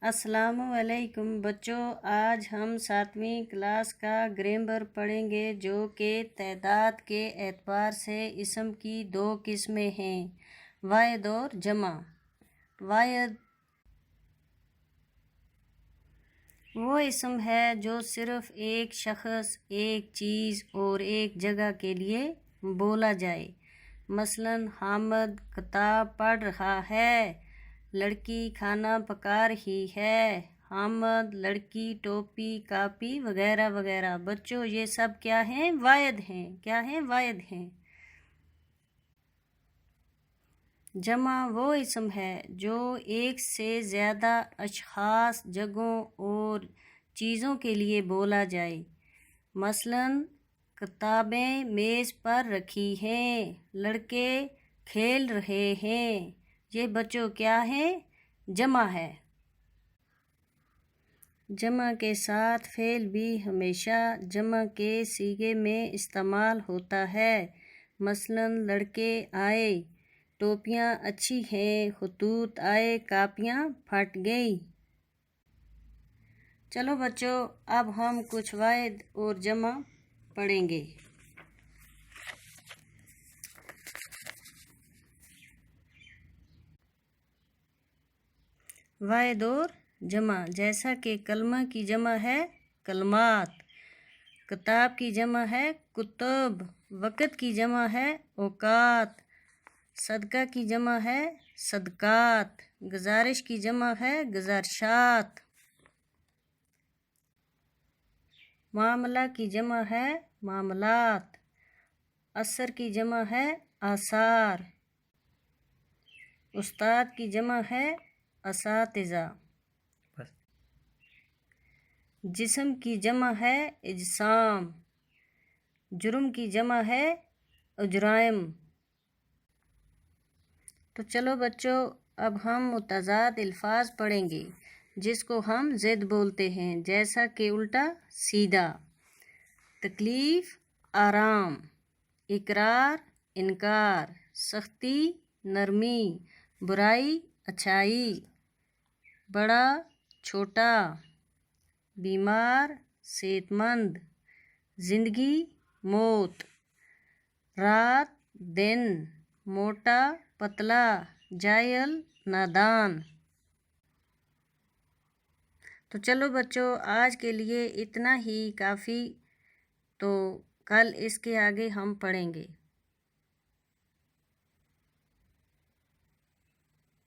السلام علیکم بچوں، آج ہم 7ویں کلاس کا گرامر پڑھیں گے جو کہ تعداد کے اعتبار سے اسم کی 2 قسمیں ہیں، واحد اور جمع۔ واحد وہ اسم ہے جو صرف ایک شخص، ایک چیز اور ایک جگہ کے لیے بولا جائے، مثلاً حامد کتاب پڑھ رہا ہے، لڑکی کھانا پکا رہی ہے، حامد لڑکی ٹوپی کاپی وغیرہ وغیرہ۔ بچوں یہ سب کیا ہیں؟ واحد ہیں۔ کیا ہیں؟ واحد ہیں۔ جمع وہ اسم ہے جو ایک سے زیادہ اشخاص، جگہوں اور چیزوں کے لیے بولا جائے، مثلاً کتابیں میز پر رکھی ہیں، لڑکے کھیل رہے ہیں۔ یہ بچوں کیا ہے؟ جمع ہے۔ جمع کے ساتھ فعل بھی ہمیشہ جمع کے صیغے میں استعمال ہوتا ہے، مثلاً لڑکے آئے، ٹوپیاں اچھی ہیں، خطوط آئے، کاپیاں پھٹ گئیں۔ چلو بچوں، اب ہم کچھ واحد اور جمع پڑھیں گے۔ واحد اور جمع، جیسا کہ کلمہ کی جمع ہے کلمات، کتاب کی جمع ہے کتب، وقت کی جمع ہے اوقات، صدقہ کی جمع ہے صدقات، گزارش کی جمع ہے گزارشات، معاملہ کی جمع ہے معاملات، اثر کی جمع ہے آثار، استاد کی جمع ہے اساتذہ، جسم کی جمع ہے اجسام، جرم کی جمع ہے اجرائم۔ تو چلو بچوں، اب ہم متضاد الفاظ پڑھیں گے جس کو ہم ضد بولتے ہیں، جیسا کہ الٹا سیدھا، تکلیف آرام، اقرار انکار، سختی نرمی، برائی اچھائی، بڑا چھوٹا، بیمار صحت مند، زندگی موت، رات دن، موٹا پتلا، جاہل نادان۔ تو چلو بچوں، آج کے لیے اتنا ہی کافی، تو کل اس کے آگے ہم پڑھیں گے۔